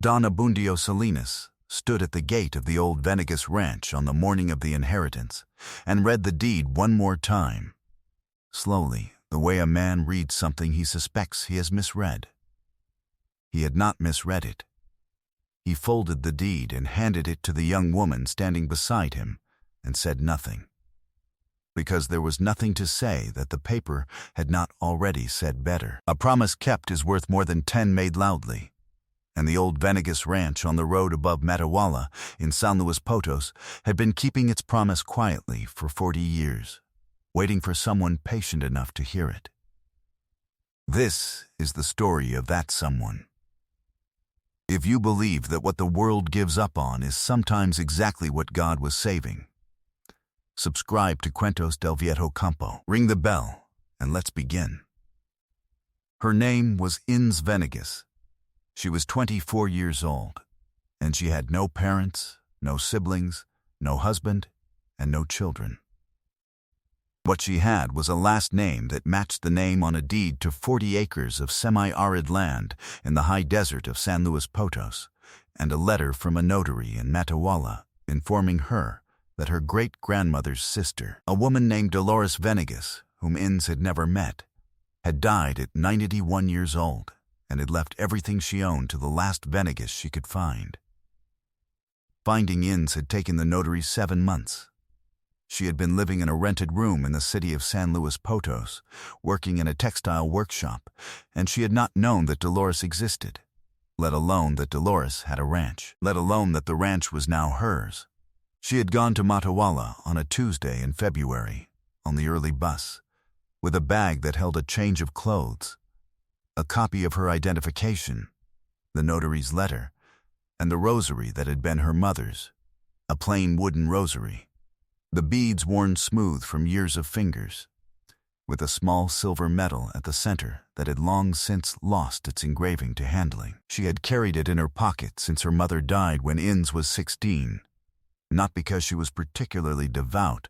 Don Abundio Salinas stood at the gate of the old Venegas ranch on the morning of the inheritance and read the deed one more time. Slowly, the way a man reads something he suspects he has misread. He had not misread it. He folded the deed and handed it to the young woman standing beside him and said nothing, because there was nothing to say that the paper had not already said better. A promise kept is worth more than 10 made loudly, and the old Venegas ranch on the road above Matehuala in San Luis Potos had been keeping its promise quietly for 40 years, waiting for someone patient enough to hear it. This is the story of that someone. If you believe that what the world gives up on is sometimes exactly what God was saving, subscribe to Cuentos del Viejo Campo. Ring the bell, and let's begin. Her name was Inés Venegas. She was 24 years old, and she had no parents, no siblings, no husband, and no children. What she had was a last name that matched the name on a deed to 40 acres of semi-arid land in the high desert of San Luis Potos, and a letter from a notary in Matehuala informing her that her great-grandmother's sister, a woman named Dolores Venegas, whom Inés had never met, had died at 91 years old and had left everything she owned to the last Venegas she could find. Finding Inés had taken the notary 7 months. She had been living in a rented room in the city of San Luis Potos, working in a textile workshop, and she had not known that Dolores existed, let alone that Dolores had a ranch, let alone that the ranch was now hers. She had gone to Matehuala on a Tuesday in February, on the early bus, with a bag that held a change of clothes, a copy of her identification, the notary's letter, and the rosary that had been her mother's, a plain wooden rosary, the beads worn smooth from years of fingers, with a small silver medal at the center that had long since lost its engraving to handling. She had carried it in her pocket since her mother died when Inés was 16, not because she was particularly devout,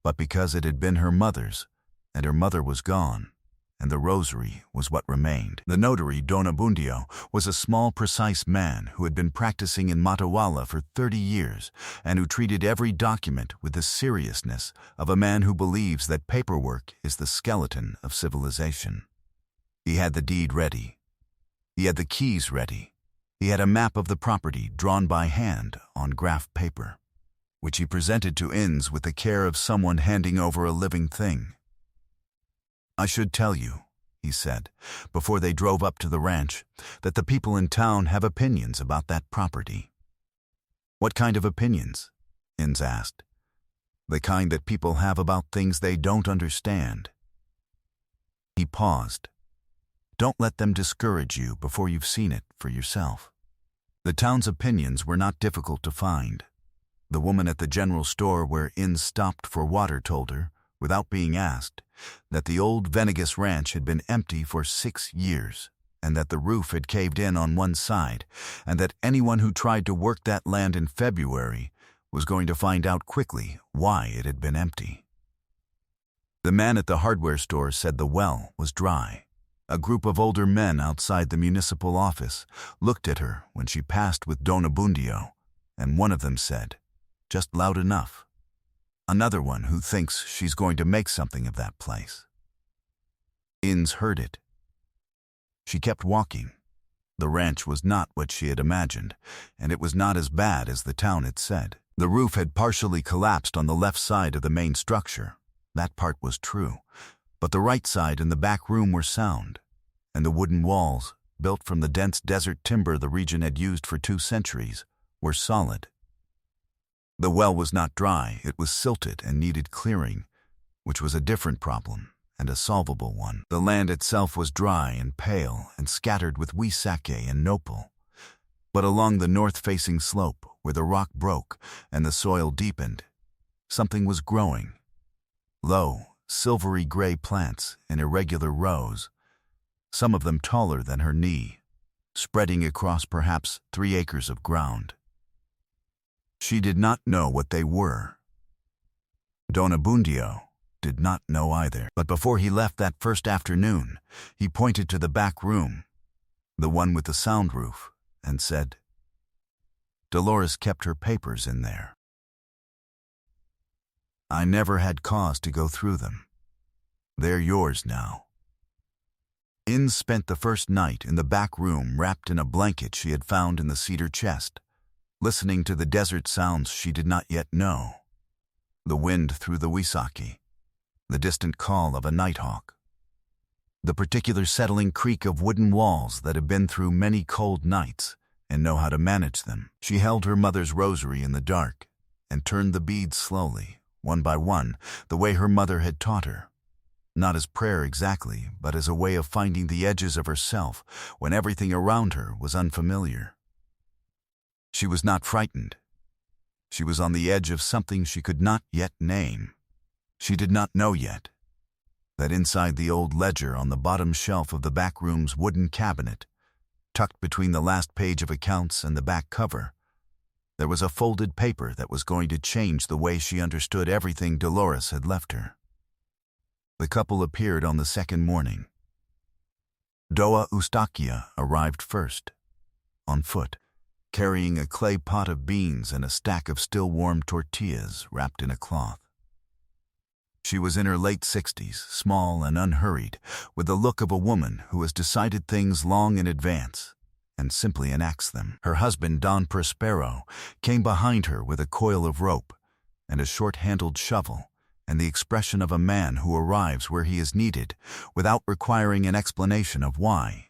but because it had been her mother's, and her mother was gone, and the rosary was what remained. The notary, Don Abundio, was a small, precise man who had been practicing in Matehuala for 30 years and who treated every document with the seriousness of a man who believes that paperwork is the skeleton of civilization. He had the deed ready. He had the keys ready. He had a map of the property drawn by hand on graph paper, which he presented to Inés with the care of someone handing over a living thing. "I should tell you," he said, before they drove up to the ranch, "that the people in town have opinions about that property." "What kind of opinions?" Inés asked. "The kind that people have about things they don't understand." He paused. "Don't let them discourage you before you've seen it for yourself." The town's opinions were not difficult to find. The woman at the general store where Inés stopped for water told her, without being asked, that the old Venegas ranch had been empty for 6 years, and that the roof had caved in on one side, and that anyone who tried to work that land in February was going to find out quickly why it had been empty. The man at the hardware store said the well was dry. A group of older men outside the municipal office looked at her when she passed with Don Abundio, and one of them said, "Just loud enough." Another one who thinks she's going to make something of that place. Inés heard it. She kept walking. The ranch was not what she had imagined, and it was not as bad as the town had said. The roof had partially collapsed on the left side of the main structure. That part was true, but the right side and the back room were sound, and the wooden walls, built from the dense desert timber the region had used for 2 centuries, were solid. The well was not dry, it was silted and needed clearing, which was a different problem and a solvable one. The land itself was dry and pale and scattered with wee sake and nopal, but along the north-facing slope, where the rock broke and the soil deepened, something was growing. Low, silvery gray plants in irregular rows, some of them taller than her knee, spreading across perhaps 3 acres of ground. She did not know what they were. Don Abundio did not know either. But before he left that first afternoon, he pointed to the back room, the one with the sound roof, and said, Dolores kept her papers in there. I never had cause to go through them. They're yours now. Inns spent the first night in the back room wrapped in a blanket she had found in the cedar chest, listening to the desert sounds she did not yet know. The wind through the Wisaki, the distant call of a nighthawk, the particular settling creak of wooden walls that had been through many cold nights and know how to manage them. She held her mother's rosary in the dark and turned the beads slowly, one by one, the way her mother had taught her. Not as prayer exactly, but as a way of finding the edges of herself when everything around her was unfamiliar. She was not frightened. She was on the edge of something she could not yet name. She did not know yet that inside the old ledger on the bottom shelf of the back room's wooden cabinet, tucked between the last page of accounts and the back cover, there was a folded paper that was going to change the way she understood everything Dolores had left her. The couple appeared on the second morning. Doa Eustaquia arrived first, on foot, carrying a clay pot of beans and a stack of still-warm tortillas wrapped in a cloth. She was in her late 60s, small and unhurried, with the look of a woman who has decided things long in advance and simply enacts them. Her husband, Don Prospero, came behind her with a coil of rope and a short-handled shovel, and the expression of a man who arrives where he is needed without requiring an explanation of why.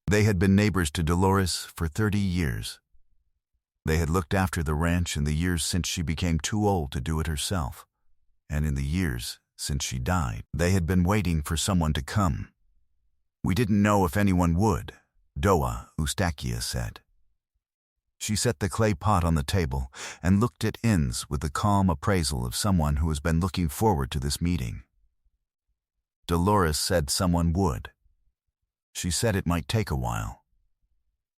They had been neighbors to Dolores for 30 years. They had looked after the ranch in the years since she became too old to do it herself, and in the years since she died. They had been waiting for someone to come. We didn't know if anyone would, Doa Eustaquia said. She set the clay pot on the table and looked at Inns with the calm appraisal of someone who has been looking forward to this meeting. Dolores said someone would. She said it might take a while.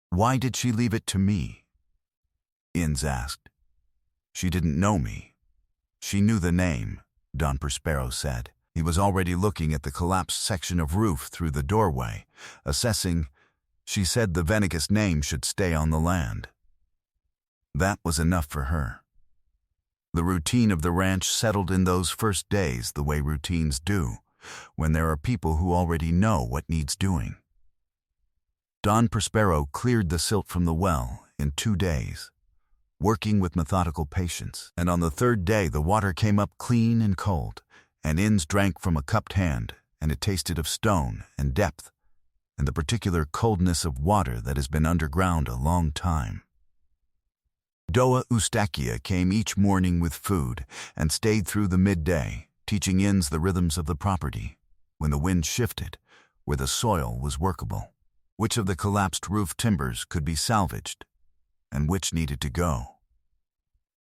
Why did she leave it to me? Inns asked. She didn't know me. She knew the name, Don Prospero said. He was already looking at the collapsed section of roof through the doorway, assessing. She said the Venegas name should stay on the land. That was enough for her. The routine of the ranch settled in those first days the way routines do, when there are people who already know what needs doing. Don Prospero cleared the silt from the well in 2 days, working with methodical patience, and on the third day the water came up clean and cold, and Inns drank from a cupped hand, and it tasted of stone and depth, and the particular coldness of water that has been underground a long time. Doa Eustaquia came each morning with food and stayed through the midday, teaching Inns the rhythms of the property, when the wind shifted, where the soil was workable, which of the collapsed roof timbers could be salvaged, and which needed to go.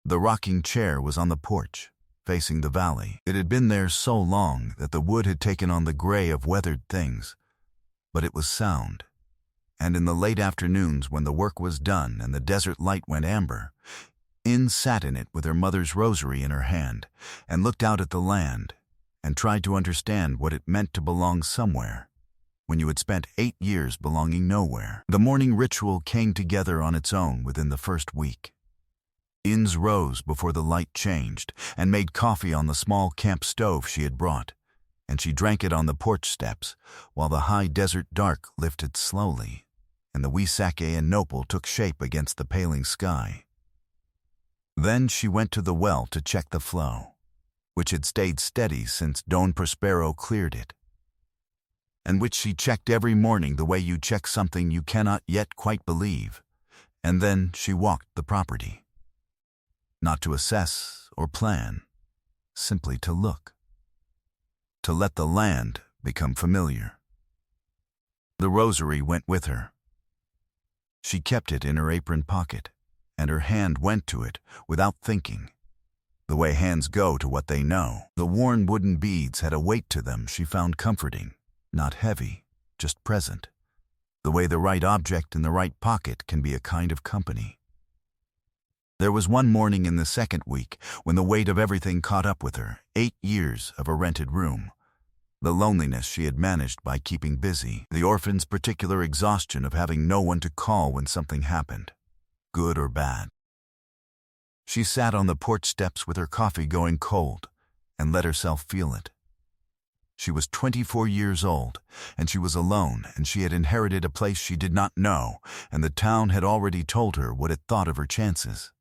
The rocking chair was on the porch, facing the valley. It had been there so long that the wood had taken on the gray of weathered things, but it was sound. And in the late afternoons when the work was done and the desert light went amber, Inns sat in it with her mother's rosary in her hand and looked out at the land and tried to understand what it meant to belong somewhere when you had spent 8 years belonging nowhere. The morning ritual came together on its own within the first week. Inns rose before the light changed and made coffee on the small camp stove she had brought, and she drank it on the porch steps while the high desert dark lifted slowly and the Wisaki and Nopal took shape against the paling sky. Then she went to the well to check the flow, which had stayed steady since Don Prospero cleared it, and which she checked every morning the way you check something you cannot yet quite believe, and then she walked the property. Not to assess or plan, simply to look. To let the land become familiar. The rosary went with her. She kept it in her apron pocket, and her hand went to it without thinking, the way hands go to what they know. The worn wooden beads had a weight to them she found comforting, not heavy, just present, the way the right object in the right pocket can be a kind of company. There was one morning in the second week when the weight of everything caught up with her, 8 years of a rented room. The loneliness she had managed by keeping busy, the orphan's particular exhaustion of having no one to call when something happened. good or bad. She sat on the porch steps with her coffee going cold and let herself feel it. She was 24 years old, and she was alone, and she had inherited a place she did not know, and the town had already told her what it thought of her chances.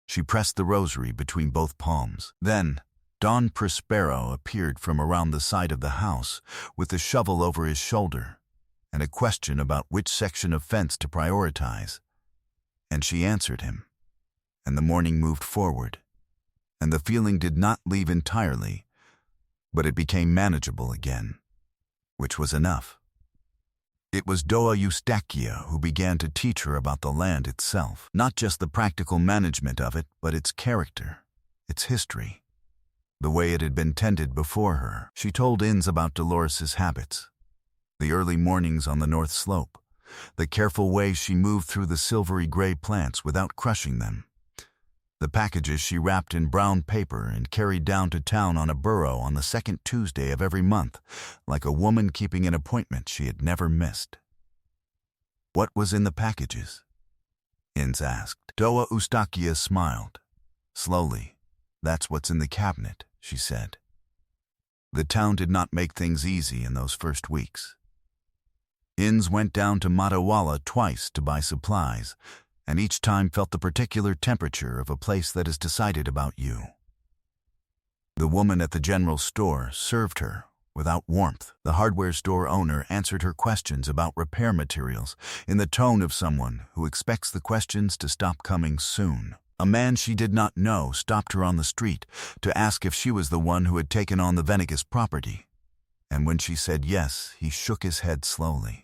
She pressed the rosary between both palms. Then, Don Prospero appeared from around the side of the house with the shovel over his shoulder and a question about which section of fence to prioritize. And she answered him, and the morning moved forward, and the feeling did not leave entirely, but it became manageable again, which was enough. It was Doa Eustaquia who began to teach her about the land itself, not just the practical management of it, but its character, its history, the way it had been tended before her. She told Inns about Dolores's habits, the early mornings on the north slope, the careful way she moved through the silvery gray plants without crushing them, the packages she wrapped in brown paper and carried down to town on a burro on the second Tuesday of every month, like a woman keeping an appointment she had never missed. What was in the packages? Inns asked. Doa Eustaquia smiled. Slowly. That's what's in the cabinet, she said. The town did not make things easy in those first weeks. Inns went down to Matawala twice to buy supplies, and each time felt the particular temperature of a place that is decided about you. The woman at the general store served her without warmth. The hardware store owner answered her questions about repair materials in the tone of someone who expects the questions to stop coming soon. A man she did not know stopped her on the street to ask if she was the one who had taken on the Venegas property, and when she said yes, he shook his head slowly.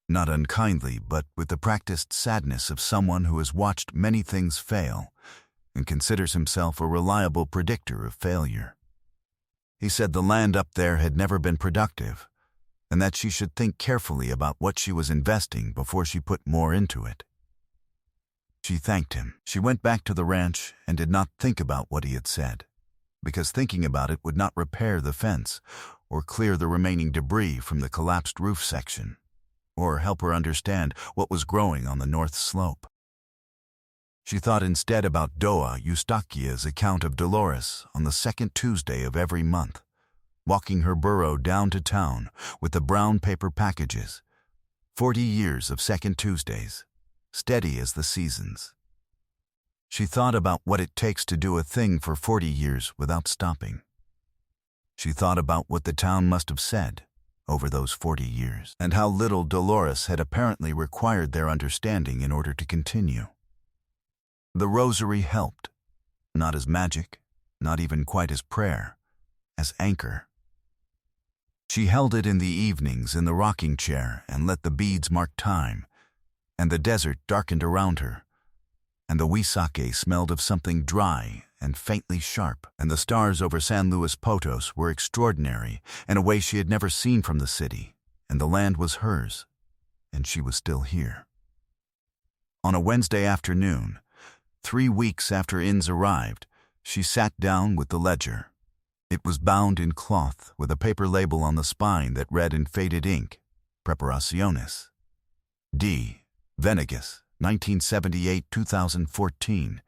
Not unkindly, but with the practiced sadness of someone who has watched many things fail and considers himself a reliable predictor of failure. He said the land up there had never been productive, and that she should think carefully about what she was investing before she put more into it. She thanked him. She went back to the ranch and did not think about what he had said, because thinking about it would not repair the fence or clear the remaining debris from the collapsed roof section, or help her understand what was growing on the north slope. She thought instead about Doa Eustaquia's account of Dolores on the second Tuesday of every month, walking her burro down to town with the brown paper packages. 40 years of second Tuesdays, steady as the seasons. She thought about what it takes to do a thing for 40 years without stopping. She thought about what the town must have said over those 40 years, and how little Dolores had apparently required their understanding in order to continue. The rosary helped, not as magic, not even quite as prayer, as anchor. She held it in the evenings in the rocking chair and let the beads mark time, and the desert darkened around her, and the huizaque smelled of something dry and faintly sharp, and the stars over San Luis Potos were extraordinary in a way she had never seen from the city, and the land was hers, and she was still here. On a Wednesday afternoon, 3 weeks after Inns arrived, she sat down with the ledger. It was bound in cloth with a paper label on the spine that read in faded ink, Preparaciones. D. Venegas, 1978-2014.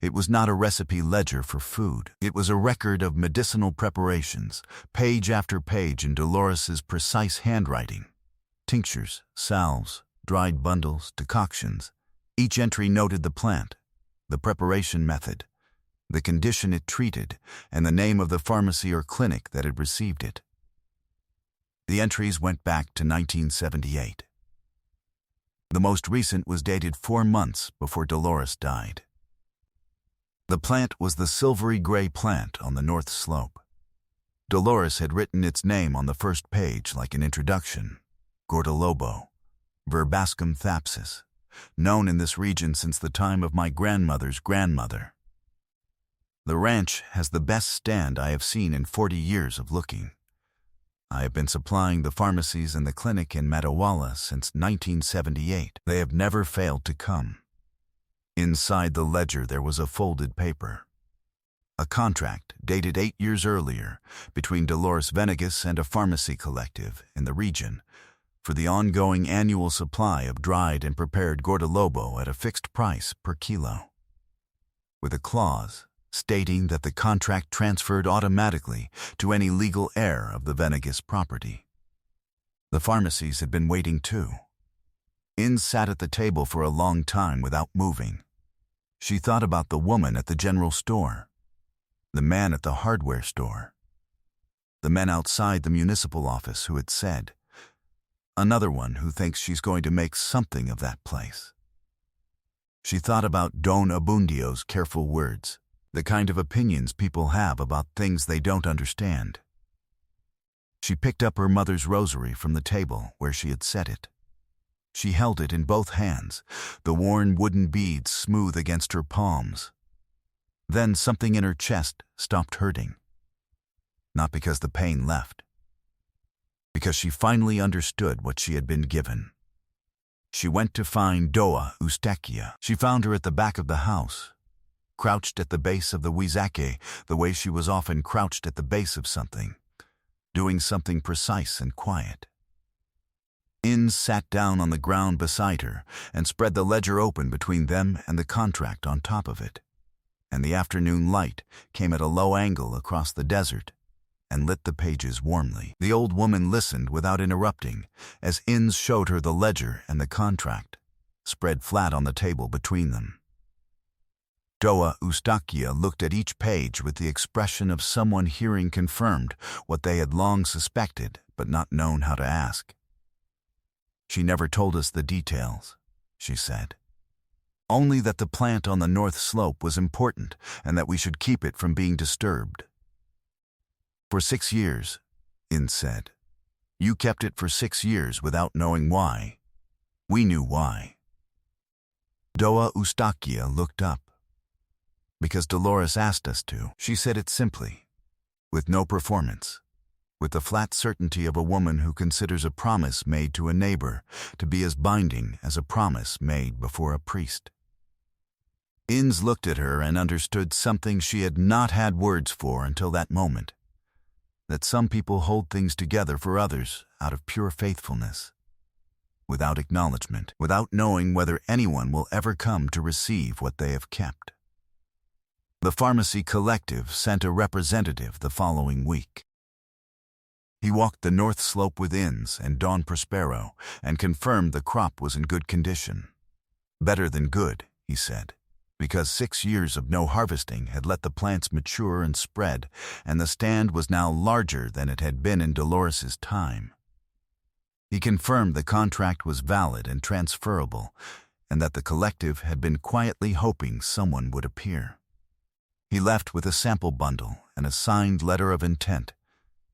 It was not a recipe ledger for food. It was a record of medicinal preparations, page after page in Dolores's precise handwriting. Tinctures, salves, dried bundles, decoctions. Each entry noted the plant, the preparation method, the condition it treated, and the name of the pharmacy or clinic that had received it. The entries went back to 1978. The most recent was dated 4 months before Dolores died. The plant was the silvery gray plant on the north slope. Dolores had written its name on the first page like an introduction, Gordolobo, Verbascum thapsus, known in this region since the time of my grandmother's grandmother. The ranch has the best stand I have seen in 40 years of looking. I have been supplying the pharmacies and the clinic in Matawala since 1978. They have never failed to come. Inside the ledger there was a folded paper. A contract dated 8 years earlier between Dolores Venegas and a pharmacy collective in the region for the ongoing annual supply of dried and prepared Gordolobo at a fixed price per kilo, with a clause stating that the contract transferred automatically to any legal heir of the Venegas property. The pharmacies had been waiting too. Inns sat at the table for a long time without moving. She thought about the woman at the general store, the man at the hardware store, the men outside the municipal office who had said, another one who thinks she's going to make something of that place. She thought about Don Abundio's careful words, the kind of opinions people have about things they don't understand. She picked up her mother's rosary from the table where she had set it. She held it in both hands, the worn wooden beads smooth against her palms. Then something in her chest stopped hurting. Not because the pain left, because she finally understood what she had been given. She went to find Doa Eustaquia. She found her at the back of the house, crouched at the base of the huizaque the way she was often crouched at the base of something, doing something precise and quiet. Inns sat down on the ground beside her and spread the ledger open between them and the contract on top of it, and the afternoon light came at a low angle across the desert and lit the pages warmly. The old woman listened without interrupting as Inns showed her the ledger and the contract, spread flat on the table between them. Doa Eustaquia looked at each page with the expression of someone hearing confirmed what they had long suspected but not known how to ask. She never told us the details, she said. Only that the plant on the north slope was important and that we should keep it from being disturbed. For 6 years, Inns said. You kept it for 6 years without knowing why. We knew why. Doa Eustaquia looked up. Because Dolores asked us to. She said it simply, with no performance, with the flat certainty of a woman who considers a promise made to a neighbor to be as binding as a promise made before a priest. Inns looked at her and understood something she had not had words for until that moment, that some people hold things together for others out of pure faithfulness, without acknowledgement, without knowing whether anyone will ever come to receive what they have kept. The pharmacy collective sent a representative the following week. He walked the north slope with Inns and Don Prospero and confirmed the crop was in good condition. Better than good, he said, because 6 years of no harvesting had let the plants mature and spread, and the stand was now larger than it had been in Dolores's time. He confirmed the contract was valid and transferable, and that the collective had been quietly hoping someone would appear. He left with a sample bundle and a signed letter of intent,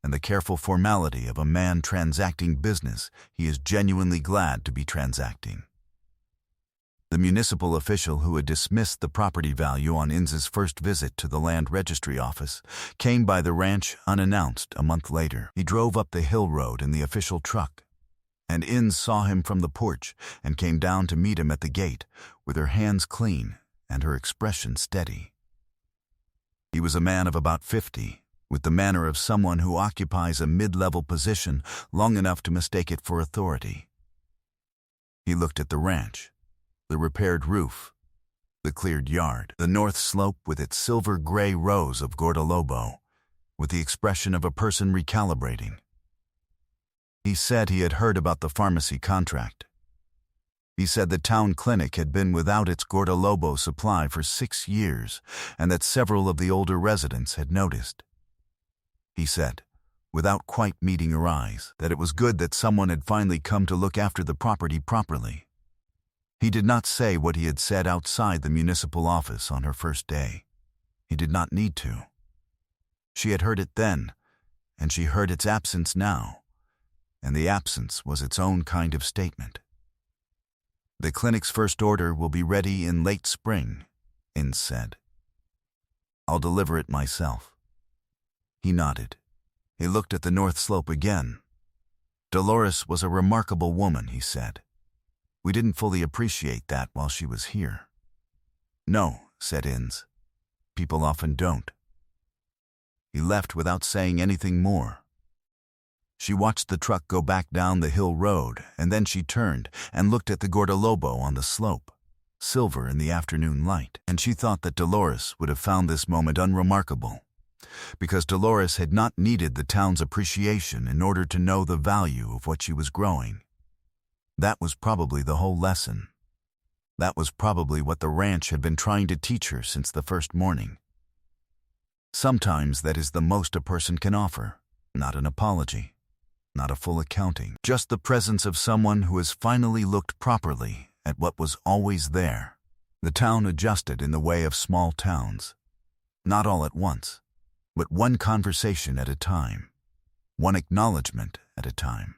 and the careful formality of a man transacting business he is genuinely glad to be transacting. The municipal official who had dismissed the property value on Inns's first visit to the land registry office came by the ranch unannounced a month later. He drove up the hill road in the official truck, and Inns saw him from the porch and came down to meet him at the gate with her hands clean and her expression steady. He was a man of about 50, with the manner of someone who occupies a mid-level position long enough to mistake it for authority. He looked at the ranch, the repaired roof, the cleared yard, the north slope with its silver-gray rows of Gordolobo, with the expression of a person recalibrating. He said he had heard about the pharmacy contract. He said the town clinic had been without its Gordolobo supply for 6 years and that several of the older residents had noticed. He said, without quite meeting her eyes, that it was good that someone had finally come to look after the property properly. He did not say what he had said outside the municipal office on her first day. He did not need to. She had heard it then, and she heard its absence now, and the absence was its own kind of statement. The clinic's first order will be ready in late spring, Inns said. I'll deliver it myself. He nodded. He looked at the north slope again. Dolores was a remarkable woman, he said. We didn't fully appreciate that while she was here. No, said Inns. People often don't. He left without saying anything more. She watched the truck go back down the hill road, and then she turned and looked at the Gordolobo on the slope, silver in the afternoon light. And she thought that Dolores would have found this moment unremarkable, because Dolores had not needed the town's appreciation in order to know the value of what she was growing. That was probably the whole lesson. That was probably what the ranch had been trying to teach her since the first morning. Sometimes that is the most a person can offer, not an apology, not a full accounting, just the presence of someone who has finally looked properly at what was always there. The town adjusted in the way of small towns, not all at once, but one conversation at a time, one acknowledgement at a time,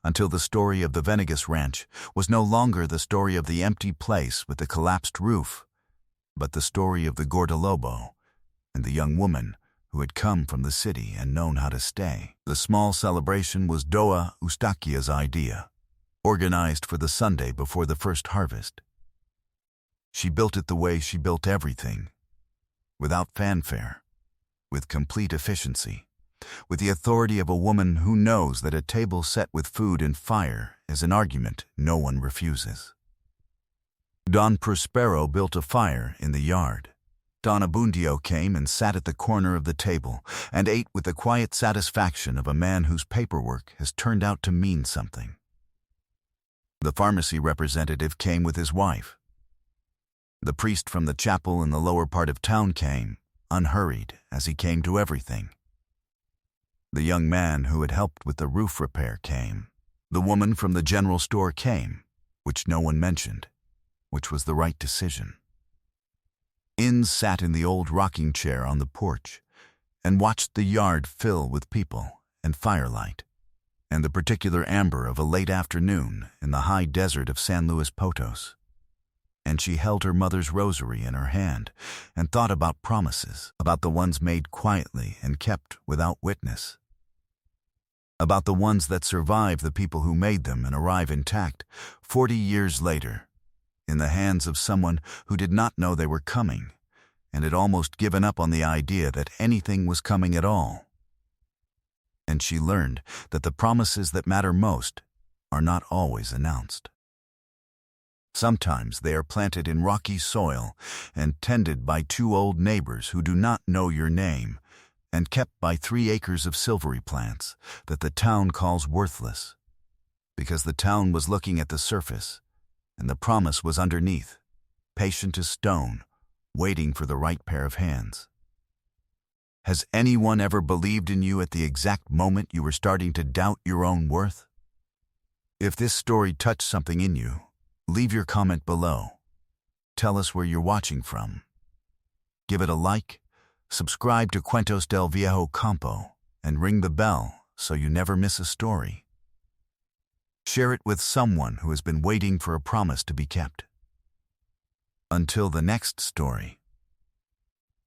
until the story of the Venegas Ranch was no longer the story of the empty place with the collapsed roof, but the story of the Gordolobo and the young woman who had come from the city and known how to stay. The small celebration was Doa Eustaquia's idea, organized for the Sunday before the first harvest. She built it the way she built everything, without fanfare, with complete efficiency, with the authority of a woman who knows that a table set with food and fire is an argument no one refuses. Don Prospero built a fire in the yard. Don Abundio came and sat at the corner of the table and ate with the quiet satisfaction of a man whose paperwork has turned out to mean something. The pharmacy representative came with his wife. The priest from the chapel in the lower part of town came, unhurried, as he came to everything. The young man who had helped with the roof repair came. The woman from the general store came, which no one mentioned, which was the right decision. Inns sat in the old rocking chair on the porch and watched the yard fill with people and firelight and the particular amber of a late afternoon in the high desert of San Luis Potos. And she held her mother's rosary in her hand and thought about promises, about the ones made quietly and kept without witness, about the ones that survive the people who made them and arrive intact 40 years later, in the hands of someone who did not know they were coming and had almost given up on the idea that anything was coming at all. And she learned that the promises that matter most are not always announced. Sometimes they are planted in rocky soil and tended by 2 old neighbors who do not know your name and kept by 3 acres of silvery plants that the town calls worthless, because the town was looking at the surface and the promise was underneath, patient as stone, waiting for the right pair of hands. Has anyone ever believed in you at the exact moment you were starting to doubt your own worth? If this story touched something in you, leave your comment below. Tell us where you're watching from. Give it a like, subscribe to Cuentos del Viejo Campo, and ring the bell so you never miss a story. Share it with someone who has been waiting for a promise to be kept. Until the next story.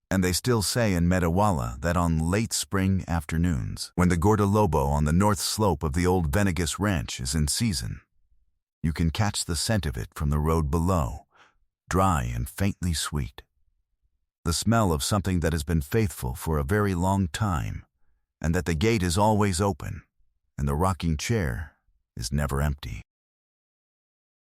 And they still say in Metawala that on late spring afternoons, when the Gordolobo on the north slope of the old Venegas Ranch is in season, you can catch the scent of it from the road below, dry and faintly sweet. The smell of something that has been faithful for a very long time, and that the gate is always open, and the rocking chair is never empty.